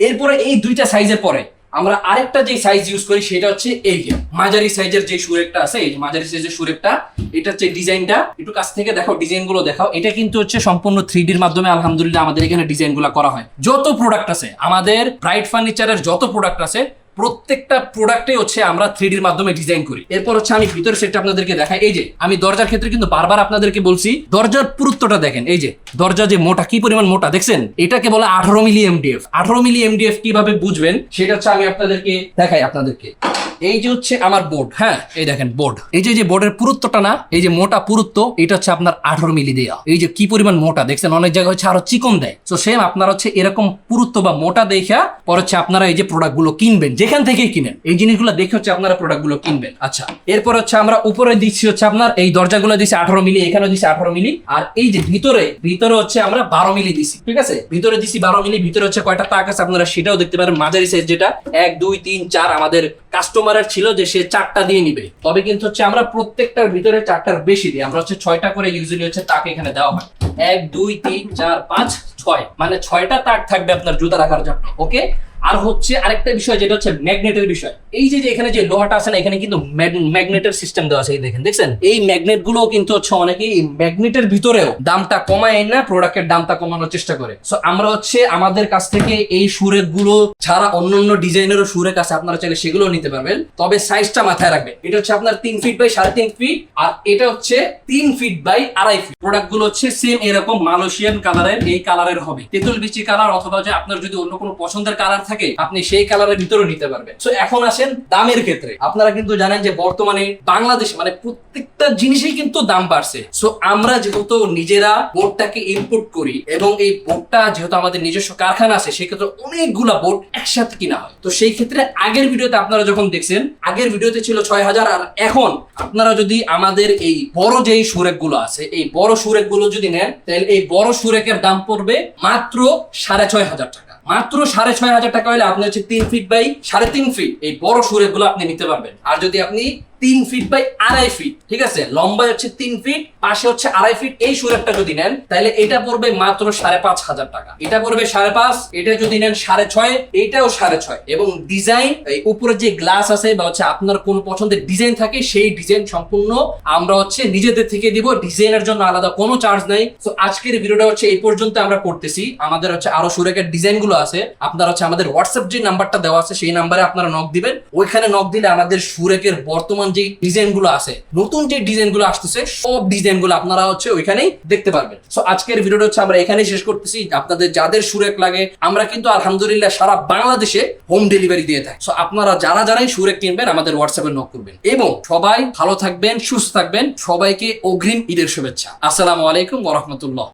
এরপরে এই দুইটা সাইজের পরে আমরা আরেকটা যে সাইজ ইউজ করি সেটা হচ্ছে এই যে মাঝারি সাইজের যে সুরেকটা আছে, এই মাঝারি সাইজের সুরেকটা, এটা হচ্ছে ডিজাইনটা। একটু কাছ থেকে দেখো, ডিজাইন গুলো দেখাও। এটা কিন্তু হচ্ছে সম্পূর্ণ 3D এর মাধ্যমে আলহামদুলিল্লাহ আমাদের এখানে ডিজাইন গুলো করা হয়। যত প্রোডাক্ট আছে আমাদের ব্রাইট ফার্নিচারের, যত প্রোডাক্ট আছে প্রত্যেকটা প্রোডাক্টে হচ্ছে আমরা 3D এর মাধ্যমে ডিজাইন করি। এরপর হচ্ছে আমি ভিতরের সেটটা আপনাদেরকে দেখাই। এই যে আমি দরজার ক্ষেত্রে কিন্তু বারবার আপনাদেরকে বলছি, দরজার পুরুত্বটা দেখেন। এই যে দরজা যে মোটা, কি পরিমাণ মোটা দেখছেন, এটাকে বলে 18 মিলি এমডিএফ। 18 মিলি এমডিএফ কিভাবে বুঝবেন সেটা হচ্ছে আমি আপনাদেরকে দেখাই। আপনাদেরকে এই যে হচ্ছে আমার বোর্ড, হ্যাঁ এই দেখেন বোর্ড, এই যে বোর্ডের পুরুত্বটা না, এই যে মোটা পুরুত্ব, এটা হচ্ছে আপনার 18 মিলি দেয়া। এই যে কি পরিমাণ মোটা দেখছেন, অনেক জায়গায় হচ্ছে আরো চিকন দেয়। তো সেম আপনারা হচ্ছে এরকম পুরুত্ব বা মোটা দেখা পর হচ্ছে আপনারা এই যে প্রোডাক্ট গুলো কিনবেন, যেখান থেকেই কিনেন এই জিনিসগুলো দেখে হচ্ছে আপনারা প্রোডাক্ট গুলো কিনবেন। আচ্ছা, এরপর হচ্ছে আমরা উপরে দিচ্ছি হচ্ছে আপনার এই দরজাগুলো দিচ্ছি 18 মিলি, এখানে দিচ্ছি 18 মিলি, আর এই যে ভিতরে হচ্ছে আমরা 12 মিলি দিছি। ঠিক আছে, ভিতরে দিচ্ছি 12 মিলি। ভিতরে হচ্ছে কয়টা তাক আছে আপনারা সেটাও দেখতে পারেন। মাঝারি সাইজ যেটা 1 2 3 4, আমাদের কাস্টমারের ছিল যে সে 4টা দিয়ে নিবে, তবে কিন্তু হচ্ছে আমরা প্রত্যেকটার ভিতরে 4টার বেশি দিই। আমরা হচ্ছে 6টা করে ইউজুয়ালি হচ্ছে তাক এখানে দেওয়া হয়। 1 2 3 4 5 6, মানে 6টা তাক থাকবে আপনার জুতা রাখার জন্য। ওকে, আর হচ্ছে আরেকটা বিষয় যেটা হচ্ছে ম্যাগনেটের বিষয়। এই যে এখানে যে লোহাটা আছে না, এখানে কিন্তু ম্যাগনেটের সিস্টেম দেওয়া আছে। এই দেখছেন, এই ম্যাগনেট গুলো কিন্তু হচ্ছে অনেকে এই ম্যাগনেটের ভিতরেও দামটা কমায় না, প্রোডাক্টের দামটা কমানোর চেষ্টা করে। সো আমরা হচ্ছে আমাদের কাছ থেকে এই সুরেক গুলো ছাড়া অন্যান্য ডিজাইনেরও সুরেক আছে, আপনারা চাইলে সেগুলো নিতে পারবেন। তবে সাইজটা মাথায় রাখবেন, এটা হচ্ছে আপনার 3 ফিট বাই 3.5 ফিট, আর এটা হচ্ছে 3 ফিট বাই 2.5 ফিট। প্রোডাক্ট গুলো হচ্ছে সেম এরকম মালয়েশিয়ান কালারের, এই কালারের হবে, তেঁতুল বিচি কালার, অথবা যে আপনার যদি অন্য কোনো পছন্দের কালার থাকে আপনি সেই কালারের ভিতরে নিতে পারবেন। সো এখন আসেন দামের ক্ষেত্রে। আপনারা কিন্তু জানেন যে বর্তমানে বাংলাদেশ মানে প্রত্যেকটা জিনিসই কিন্তু দাম বাড়ছে। সো আমরা যেহেতু নিজেরা বোর্ডটাকে ইম্পোর্ট করি এবং এই বোর্ডটা যেহেতু আমাদের নিজস্ব কারখানা আছে, সেক্ষেত্রে অনেকগুলা বোর্ড একসাথে কিনা হয়। তো সেই ক্ষেত্রে আগের ভিডিওতে আপনারা যখন দেখছেন, আগের ভিডিওতে ছিল 6000, আর এখন আপনারা যদি আমাদের এই বড় যেই সুরেক গুলো আছে, এই বড় সুরেক গুলো যদি নেন, তাহলে এই বড় সুরেকের দাম পড়বে মাত্র 6500 টাকা। মাত্র 6500 টাকা হলে আপনি হচ্ছে 3 ফিট বাই 3.5 ফিট এই বড় সুরেক গুলো আপনি নিতে পারবেন। আর যদি আপনি 3 ফিট বাই 2.5 ফিট, ঠিক আছে, লম্বায় হচ্ছে 3 ফিট, পাশে হচ্ছে 2.5 ফিট, এই সুরেকটা যদি নেন তাহলে এটা পড়বে মাত্র 5500 টাকা। এটা পড়বে 5.5, এটা যদি নেন 6.5, এটাও 6.5। এবং ডিজাইন, এই উপরে যে গ্লাস আছে বা হচ্ছে আপনার কোন পছন্দের ডিজাইন থাকে, সেই ডিজাইন সম্পূর্ণ আমরা হচ্ছে নিজেদের থেকে দিব, ডিজাইনের জন্য আলাদা কোনো চার্জ নাই। তো আজকের ভিডিওটা হচ্ছে এই পর্যন্ত আমরা করতেছি। আমাদের হচ্ছে আরো সুরেকের ডিজাইন গুলো আছে, আপনারা হচ্ছে আমাদের হোয়াটসঅ্যাপ যে নাম্বারটা দেওয়া আছে সেই নাম্বারে আপনারা নক দিবেন। ওইখানে নক দিলে আমাদের সুরেকের বর্তমান যে ডিজাইন গুলো আছে, নতুন যে ডিজাইন গুলো আসতেছে, সব ডিজাইন গুলো আপনারা হচ্ছে ওইখানেই দেখতে পারবেন। সো আজকের ভিডিওটা হচ্ছে আমরা এখানেই শেষ করতেছি। আপনাদের যাদের সুরেক লাগে, আমরা কিন্তু আলহামদুলিল্লাহ সারা বাংলাদেশে হোম ডেলিভারি দিয়ে থাকি। সো আপনারা যারাই সুরেক কিনবেন আমাদের হোয়াটসঅ্যাপে নক করবেন। এবং সবাই ভালো থাকবেন, সুস্থ থাকবেন। সবাইকে অগ্রিম ঈদের শুভেচ্ছা। আসসালামু আলাইকুম ওয়া রাহমাতুল্লাহ।